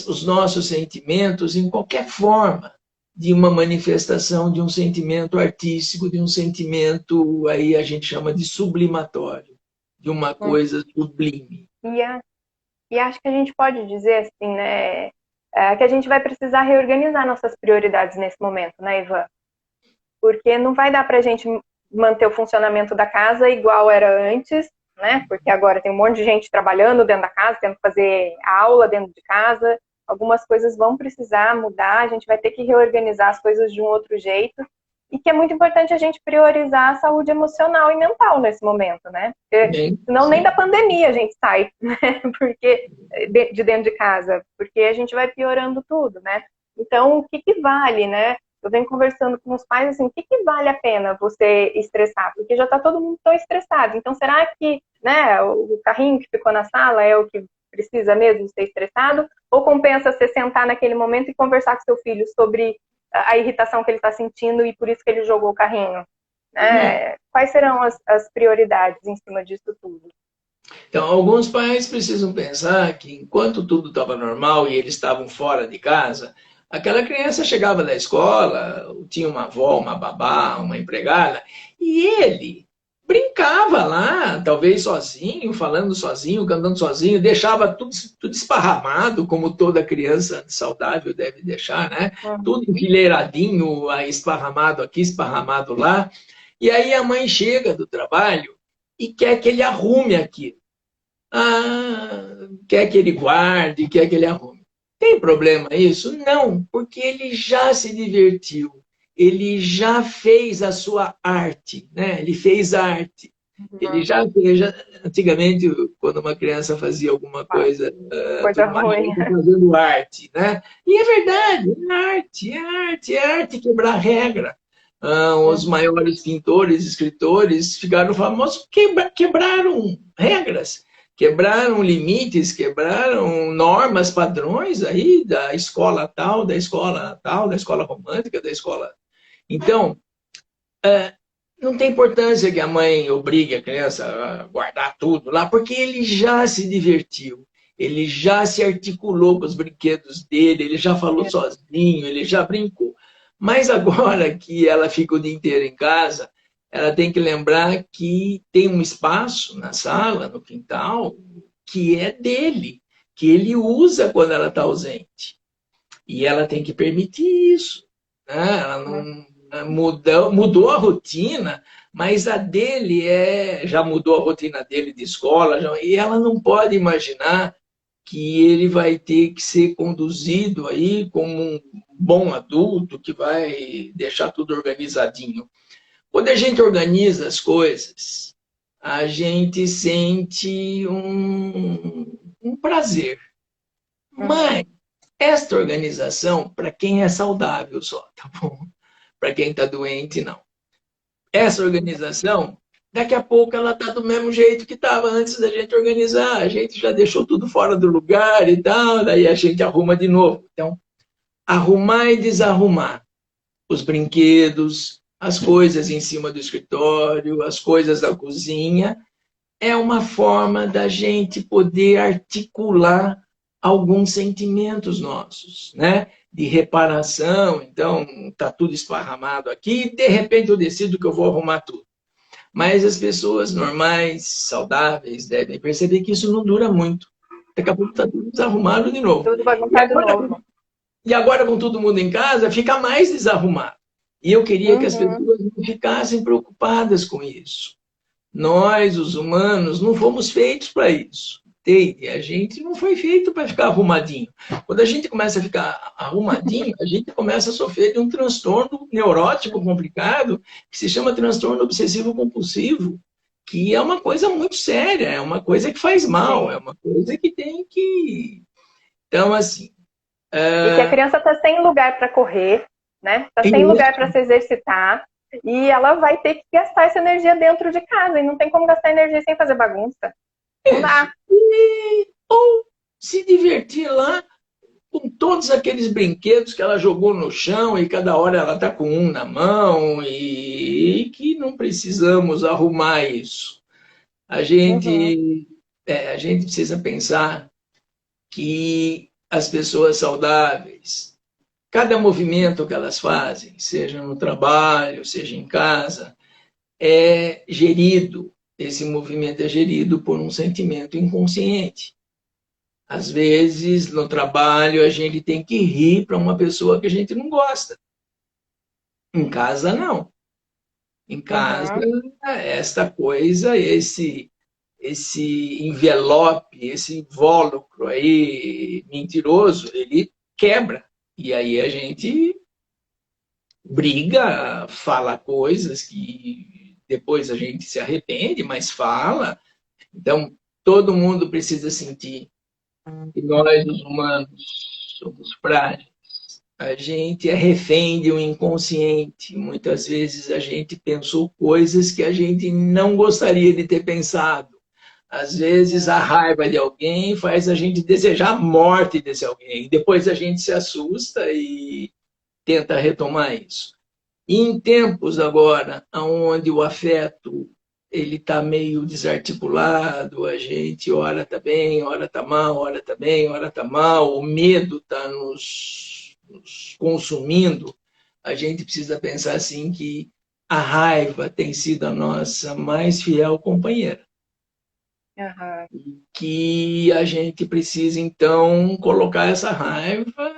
os nossos sentimentos em qualquer forma de uma manifestação de um sentimento artístico, de um sentimento, aí a gente chama de sublimatório. de uma coisa sublime. E acho que a gente pode dizer assim, né, que a gente vai precisar reorganizar nossas prioridades nesse momento, né, Ivan? Porque não vai dar para a gente manter o funcionamento da casa igual era antes, né? Porque agora tem um monte de gente trabalhando dentro da casa, tendo que fazer aula dentro de casa. Algumas coisas vão precisar mudar, a gente vai ter que reorganizar as coisas de um outro jeito. E que é muito importante a gente priorizar a saúde emocional e mental nesse momento, né? Porque senão nem da pandemia a gente sai, né? Porque de dentro de casa, porque a gente vai piorando tudo, né? Então, o que vale, né? Eu venho conversando com os pais assim, o que vale a pena você estressar? Porque já está todo mundo tão estressado. Então, será que, né, o carrinho que ficou na sala é o que precisa mesmo ser estressado? Ou compensa você sentar naquele momento e conversar com seu filho sobre a irritação que ele está sentindo e por isso que ele jogou o carrinho? Né? Quais serão as prioridades em cima disso tudo? Então, alguns pais precisam pensar que enquanto tudo estava normal e eles estavam fora de casa, aquela criança chegava da escola, tinha uma avó, uma babá, uma empregada, e ele brincava lá, talvez sozinho, falando sozinho, cantando sozinho, deixava tudo esparramado, como toda criança saudável deve deixar, né? Tudo enfileiradinho, esparramado aqui, esparramado lá. E aí a mãe chega do trabalho e quer que ele arrume aquilo. Quer que ele guarde, quer que ele arrume. Tem problema isso? Não, porque ele já se divertiu. Ele já fez a sua arte, né? Ele fez arte. Ele já fez. Antigamente, quando uma criança fazia alguma coisa, coisa ruim, fazendo arte, né? E é verdade, é arte, é arte, é arte quebrar regra. Os maiores pintores, escritores ficaram famosos, quebraram regras. Quebraram limites, quebraram normas, padrões aí da escola tal, da escola tal, da escola romântica, da escola. Então, não tem importância que a mãe obrigue a criança a guardar tudo lá, porque ele já se divertiu, ele já se articulou com os brinquedos dele, ele já falou sozinho, ele já brincou. Mas agora que ela fica o dia inteiro em casa, ela tem que lembrar que tem um espaço na sala, no quintal, que é dele, que ele usa quando ela está ausente. E ela tem que permitir isso. Né? Ela não mudou a rotina, mas a dele já mudou a rotina dele de escola, e ela não pode imaginar que ele vai ter que ser conduzido aí como um bom adulto que vai deixar tudo organizadinho. Quando a gente organiza as coisas, a gente sente um prazer. Mas esta organização, para quem é saudável só, tá bom? Para quem está doente, não. Essa organização, daqui a pouco ela está do mesmo jeito que estava antes da gente organizar. A gente já deixou tudo fora do lugar e tal, daí a gente arruma de novo. Então, arrumar e desarrumar os brinquedos, as coisas em cima do escritório, as coisas da cozinha, é uma forma da gente poder articular alguns sentimentos nossos, né? De reparação. Então, está tudo esparramado aqui, e de repente eu decido que eu vou arrumar tudo. Mas as pessoas normais, saudáveis, devem perceber que isso não dura muito. Daqui a pouco está tudo desarrumado de novo. Tudo bagunçado de novo. E agora, com todo mundo em casa, fica mais desarrumado. E eu queria que as pessoas não ficassem preocupadas com isso. Nós, os humanos, não fomos feitos para isso. Entende? A gente não foi feito para ficar arrumadinho. Quando a gente começa a ficar arrumadinho, a gente começa a sofrer de um transtorno neurótico complicado, que se chama transtorno obsessivo-compulsivo, que é uma coisa muito séria, é uma coisa que faz mal, é uma coisa que tem que... Então, assim... E que a criança está sem lugar para correr, né? Está sem lugar para se exercitar, e ela vai ter que gastar essa energia dentro de casa, e não tem como gastar energia sem fazer bagunça. Não dá. Ou se divertir lá com todos aqueles brinquedos que ela jogou no chão e cada hora ela está com um na mão e que não precisamos arrumar isso. A gente precisa pensar que as pessoas saudáveis, cada movimento que elas fazem, seja no trabalho, seja em casa, é gerido, esse movimento é gerido por um sentimento inconsciente. Às vezes, no trabalho, a gente tem que rir para uma pessoa que a gente não gosta. Em casa, não. Em casa, esta coisa, esse envelope, esse invólucro aí mentiroso, ele quebra. E aí a gente briga, fala coisas que depois a gente se arrepende, mas fala. Então, todo mundo precisa sentir que nós, os humanos, somos frágeis. A gente é refém de um inconsciente. Muitas vezes a gente pensou coisas que a gente não gostaria de ter pensado. Às vezes a raiva de alguém faz a gente desejar a morte desse alguém. Depois a gente se assusta e tenta retomar isso. E em tempos agora, onde o afeto ele está meio desarticulado, a gente ora está bem, ora está mal, ora está bem, ora está mal, o medo está nos consumindo, a gente precisa pensar assim que a raiva tem sido a nossa mais fiel companheira. Que a gente precisa, então, colocar essa raiva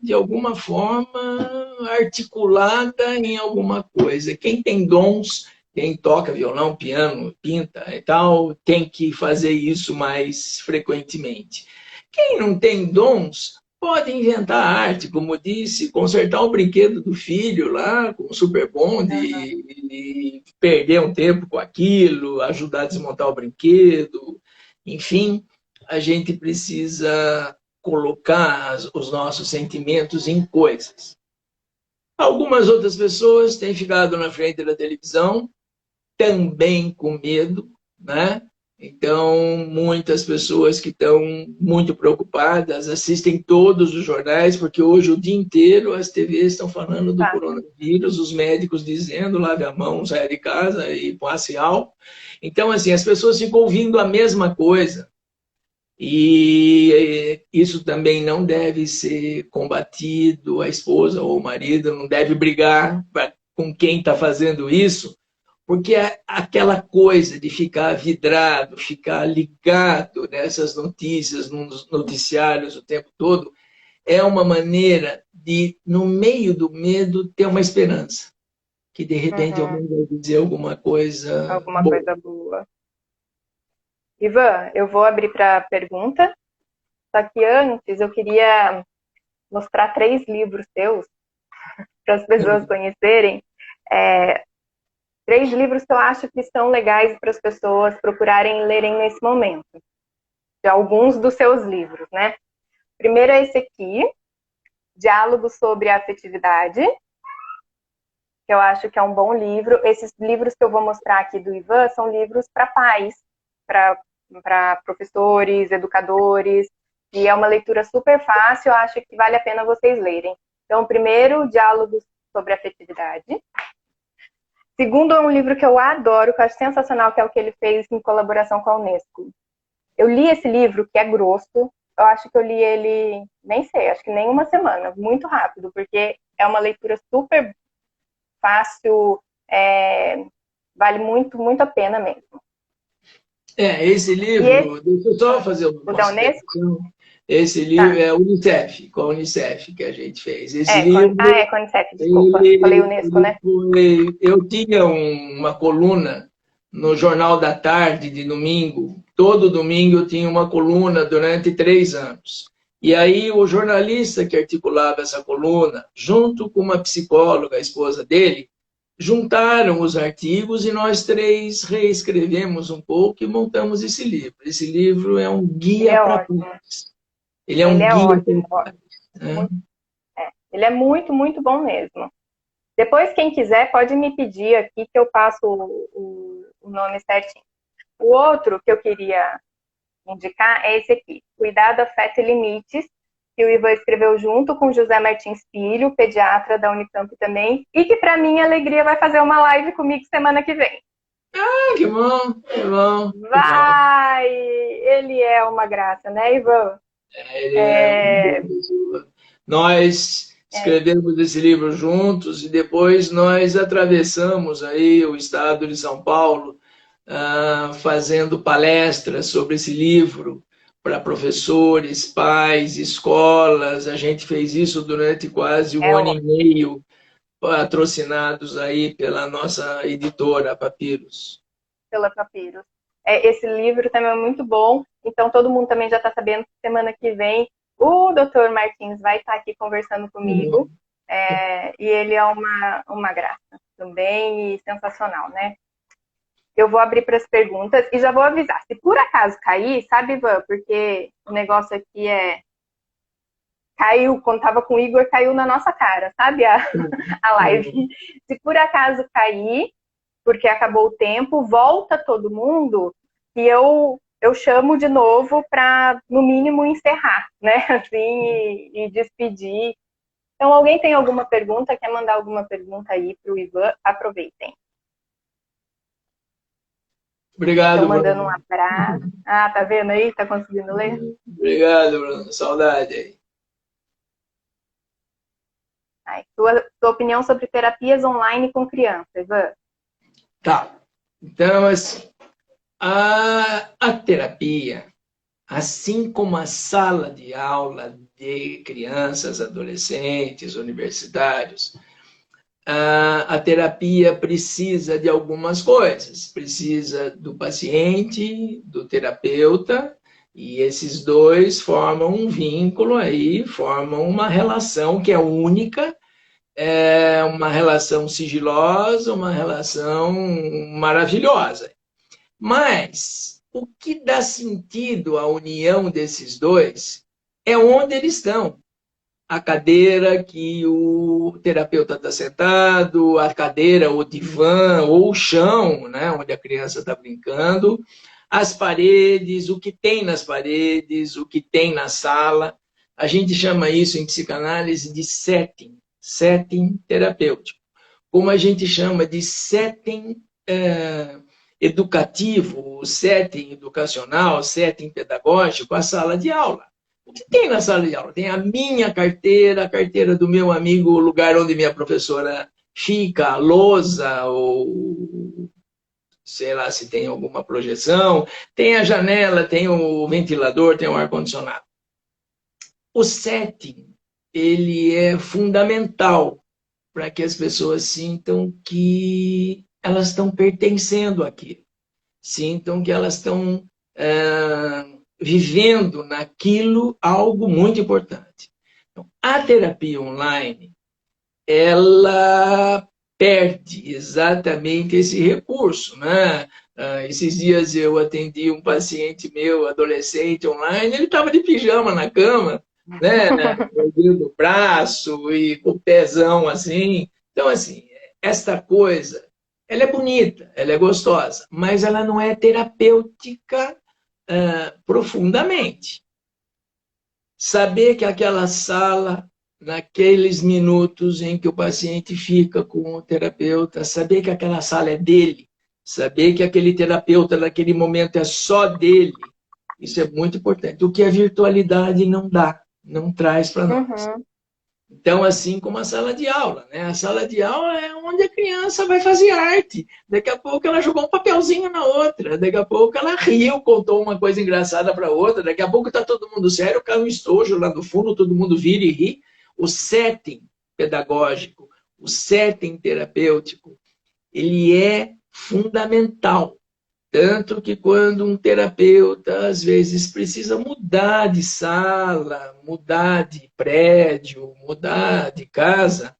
de alguma forma articulada em alguma coisa. Quem tem dons, quem toca violão, piano, pinta e tal, tem que fazer isso mais frequentemente. Quem não tem dons, pode inventar arte, como eu disse, consertar o brinquedo do filho lá com o Super Bond e perder um tempo com aquilo, ajudar a desmontar o brinquedo. Enfim, a gente precisa colocar os nossos sentimentos em coisas. Algumas outras pessoas têm ficado na frente da televisão, também com medo, né? Então, muitas pessoas que estão muito preocupadas assistem todos os jornais, porque hoje o dia inteiro as TVs estão falando do coronavírus, os médicos dizendo, lave a mão, saia de casa e passe álcool. Então, assim, as pessoas ficam ouvindo a mesma coisa. E isso também não deve ser combatido, a esposa ou o marido não deve brigar com quem está fazendo isso, porque aquela coisa de ficar vidrado, ficar ligado nessas notícias, nos noticiários o tempo todo, é uma maneira de, no meio do medo, ter uma esperança. Que de repente alguém vai dizer alguma coisa boa. Coisa boa. Ivan, eu vou abrir para pergunta, só que antes eu queria mostrar 3 livros seus para as pessoas conhecerem. 3 livros que eu acho que são legais para as pessoas procurarem lerem nesse momento. De alguns dos seus livros, né? Primeiro é esse aqui, Diálogos sobre a Afetividade, que eu acho que é um bom livro. Esses livros que eu vou mostrar aqui do Ivan são livros para pais, para professores, educadores, e é uma leitura super fácil, eu acho que vale a pena vocês lerem. Então, primeiro, Diálogos sobre a Afetividade. Segundo, é um livro que eu adoro, que eu acho sensacional, que é o que ele fez em colaboração com a Unesco. Eu li esse livro, que é grosso, eu acho que eu li ele, nem sei, acho que nem uma semana, muito rápido, porque é uma leitura super fácil, vale muito, muito a pena mesmo. Esse livro, deixa eu só fazer uma consideração. Esse livro é Unicef, com a Unicef que a gente fez. Esse livro, com a Unicef, desculpa, falei Unesco, né? Eu tinha uma coluna no Jornal da Tarde, de domingo. Todo domingo eu tinha uma coluna durante 3 anos. E aí o jornalista que articulava essa coluna, junto com uma psicóloga, a esposa dele, juntaram os artigos e nós 3 reescrevemos um pouco e montamos esse livro. Esse livro é um guia para pais. Ele é um guia para pais. Ele é muito, muito bom mesmo. Depois, quem quiser, pode me pedir aqui que eu passo o nome certinho. O outro que eu queria indicar é esse aqui, Cuidado, Afeto e Limites, que o Ivan escreveu junto com José Martins Filho, pediatra da Unicamp também, e que, para minha alegria, vai fazer uma live comigo semana que vem. Que bom, que bom. Vai! Ele é uma graça, né, Ivan? Nós escrevemos esse livro juntos e depois nós atravessamos aí o estado de São Paulo fazendo palestras sobre esse livro para professores, pais, escolas. A gente fez isso durante quase um É ano ó, e meio, patrocinados aí pela nossa editora Papiros. pela Papyrus. Esse livro também é muito bom, então todo mundo também já está sabendo que semana que vem o Dr. Martins vai estar aqui conversando comigo, e ele é uma graça também e sensacional, né? Eu vou abrir para as perguntas e já vou avisar. Se por acaso cair, sabe, Ivan? Porque o negócio aqui caiu, quando estava com o Igor, caiu na nossa cara, sabe? A live. Se por acaso cair, porque acabou o tempo, volta todo mundo e eu chamo de novo para, no mínimo, encerrar, né? Assim, e despedir. Então, alguém tem alguma pergunta? Quer mandar alguma pergunta aí para o Ivan? Aproveitem. Estão Obrigado, mandando um Bruno. abraço. Ah, tá vendo aí? Tá conseguindo ler? Obrigado, Bruno. Saudade aí. Ai, sua opinião sobre terapias online com crianças, Ivan? Tá. Então, assim, a terapia, assim como a sala de aula de crianças, adolescentes, universitários, a terapia precisa de algumas coisas. Precisa do paciente, do terapeuta, e esses dois formam um vínculo aí, formam uma relação que é única, é uma relação sigilosa, uma relação maravilhosa. Mas o que dá sentido à união desses dois é onde eles estão. A cadeira que o terapeuta está sentado, a cadeira, o divã, ou o chão, né, onde a criança está brincando, as paredes, o que tem nas paredes, o que tem na sala. A gente chama isso em psicanálise de setting terapêutico. Como a gente chama de setting educativo, setting educacional, setting pedagógico, a sala de aula. O que tem na sala de aula? Tem a minha carteira, a carteira do meu amigo, o lugar onde minha professora fica, a lousa, ou sei lá se tem alguma projeção, tem a janela, tem o ventilador, tem o ar-condicionado. O setting, ele é fundamental para que as pessoas sintam que elas estão pertencendo àquilo, sintam que elas estão vivendo naquilo algo muito importante. Então, a terapia online, ela perde exatamente esse recurso, né? Esses dias eu atendi um paciente meu, adolescente, online, ele estava de pijama na cama, né? Erguendo o braço e com o pezão assim. Então, assim, esta coisa, ela é bonita, ela é gostosa, mas ela não é terapêutica profundamente. Saber que aquela sala, naqueles minutos em que o paciente fica com o terapeuta, saber que aquela sala é dele, saber que aquele terapeuta naquele momento é só dele, isso é muito importante. O que a virtualidade não dá, não traz para nós. Uhum. Então, assim como a sala de aula, né? A sala de aula é onde a criança vai fazer arte. Daqui a pouco ela jogou um papelzinho na outra, daqui a pouco ela riu, contou uma coisa engraçada para outra, daqui a pouco está todo mundo sério, cai um estojo lá no fundo, todo mundo vira e ri. O setting pedagógico, o setting terapêutico, ele é fundamental. Tanto que quando um terapeuta, às vezes, precisa mudar de sala, mudar de prédio, mudar de casa,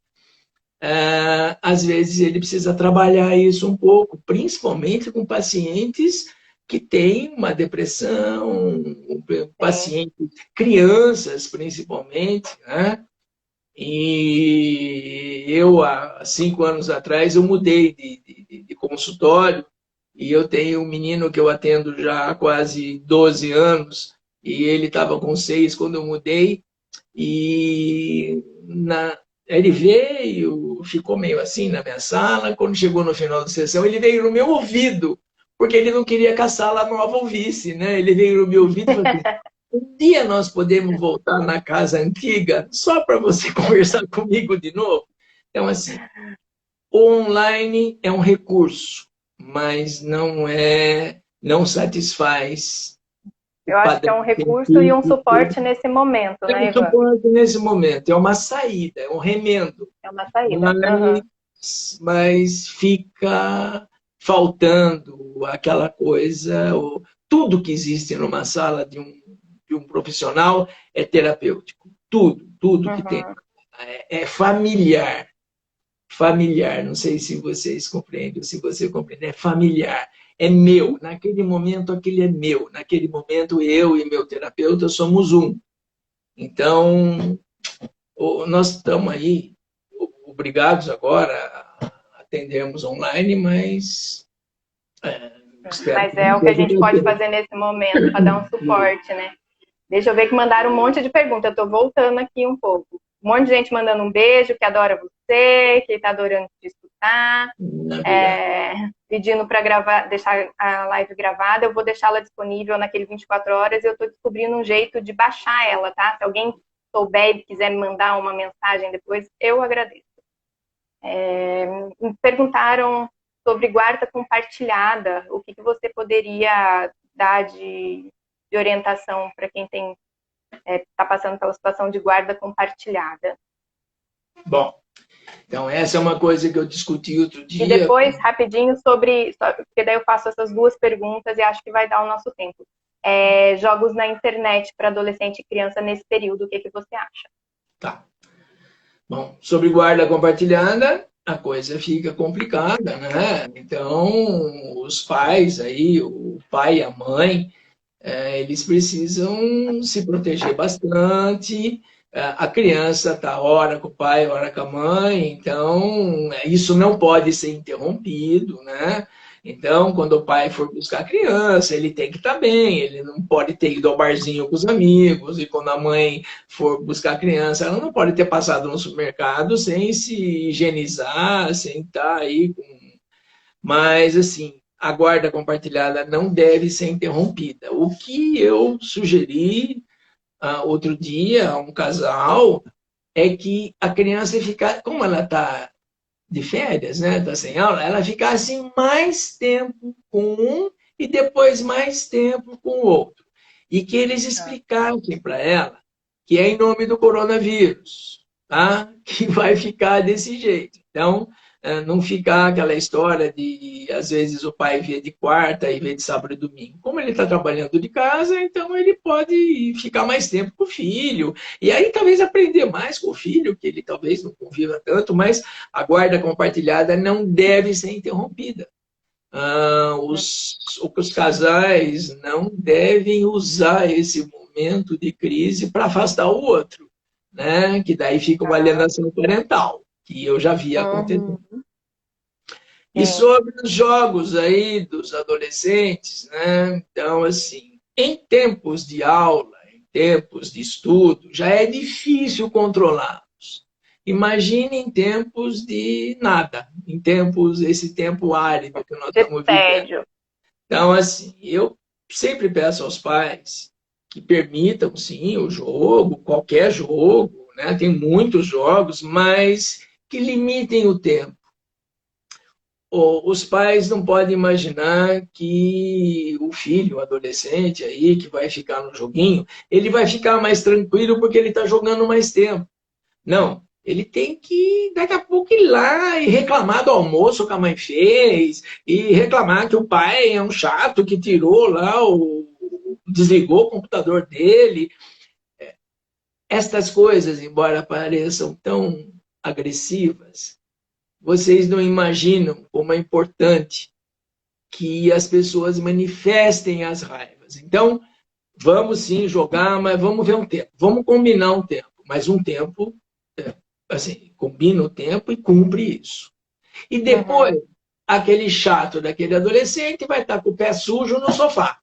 às vezes ele precisa trabalhar isso um pouco, principalmente com pacientes que têm uma depressão, pacientes, crianças principalmente, né? E eu, há 5 anos atrás, eu mudei de consultório e eu tenho um menino que eu atendo já há quase 12 anos e ele estava com 6 quando eu mudei e ele veio, ficou meio assim na minha sala, quando chegou no final da sessão ele veio no meu ouvido, porque ele não queria que a sala nova ouvisse, né? Ele veio no meu ouvido e falou assim, um dia nós podemos voltar na casa antiga só para você conversar comigo de novo? Então, assim, o online é um recurso, mas não satisfaz o Eu acho que é padrão um recurso e um científico. suporte nesse momento, É né, um Ivan? suporte nesse momento, é uma saída, é um remendo, É uma saída. Uhum. mas fica faltando aquela coisa, tudo que existe numa sala de um profissional é terapêutico. Tudo que tem. Uhum. É familiar. Familiar, não sei se vocês compreendem, ou se você compreende, é familiar. É meu, naquele momento aquele é meu, naquele momento eu e meu terapeuta somos um. Então, nós estamos aí, obrigados agora a atendermos online, mas espero Mas que não é o que a seja gente para pode sempre. fazer nesse momento para dar um suporte, né? Deixa eu ver que mandaram um monte de perguntas. Eu estou voltando aqui um pouco. Um monte de gente mandando um beijo, que adora você, que está adorando te escutar. Obrigado. Pedindo para gravar, deixar a live gravada. Eu vou deixá-la disponível naquele 24 horas e eu estou descobrindo um jeito de baixar ela, tá? Se alguém souber e quiser me mandar uma mensagem depois, eu agradeço. Me perguntaram sobre guarda compartilhada. O que você poderia dar de orientação para quem está passando pela situação de guarda compartilhada? Bom, então essa é uma coisa que eu discuti outro E dia. depois, rapidinho, porque daí eu faço essas duas perguntas e acho que vai dar o nosso tempo. Jogos na internet para adolescente e criança nesse período, o que você acha? Tá. Bom, sobre guarda compartilhada, a coisa fica complicada, né? Então, os pais aí, o pai e a mãe, eles precisam se proteger bastante. A criança está hora com o pai, hora com a mãe, então isso não pode ser interrompido, né? Então, quando o pai for buscar a criança, ele tem que estar bem, ele não pode ter ido ao barzinho com os amigos, e quando a mãe for buscar a criança, ela não pode ter passado no supermercado sem se higienizar, sem estar aí com. Mas, assim, a guarda compartilhada não deve ser interrompida. O que eu sugeri outro dia a um casal é que a criança ficar, como ela está de férias, né, está sem aula, ela ficasse mais tempo com um e depois mais tempo com o outro. E que eles explicassem para ela que é em nome do coronavírus, tá? Que vai ficar desse jeito. Então, não ficar aquela história de, às vezes, o pai vê de quarta e vê de sábado e domingo. Como ele está trabalhando de casa, então ele pode ficar mais tempo com o filho. E aí talvez aprender mais com o filho, que ele talvez não conviva tanto, mas a guarda compartilhada não deve ser interrompida. Os casais não devem usar esse momento de crise para afastar o outro, né? Que daí fica uma alienação parental, que eu já vi acontecer. E sobre os jogos aí dos adolescentes, né? Então, assim, em tempos de aula, em tempos de estudo, já é difícil controlá-los. Imagine em tempos de nada, em tempos, esse tempo árido que nós De estamos vivendo. tédio. Então, assim, eu sempre peço aos pais que permitam, sim, o jogo, qualquer jogo, né? Tem muitos jogos, mas que limitem o tempo. Os pais não podem imaginar que o filho, o adolescente aí, que vai ficar no joguinho, ele vai ficar mais tranquilo porque ele está jogando mais tempo. Não, ele tem que, daqui a pouco, ir lá e reclamar do almoço que a mãe fez, e reclamar que o pai é um chato que tirou lá, desligou o computador dele. Estas coisas, embora pareçam tão agressivas, vocês não imaginam como é importante que as pessoas manifestem as raivas. Então, vamos sim jogar, mas vamos ver um tempo. Vamos combinar um tempo, mas um tempo, assim, combina o tempo e cumpre isso. E depois, aquele chato daquele adolescente vai estar com o pé sujo no sofá.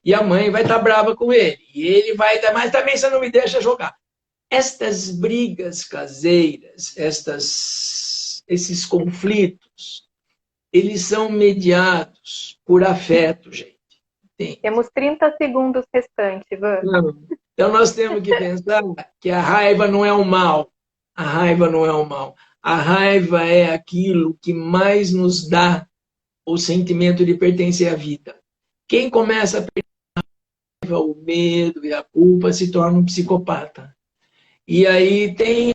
E a mãe vai estar brava com ele. E ele vai estar, mas também você não me deixa jogar. Estas brigas caseiras, esses conflitos, eles são mediados por afeto, gente. Temos 30 segundos restantes, Ivan. Então nós temos que pensar que a raiva não é o mal. A raiva não é o mal. A raiva é aquilo que mais nos dá o sentimento de pertencer à vida. Quem começa a perder o medo e a culpa se torna um psicopata. E aí tem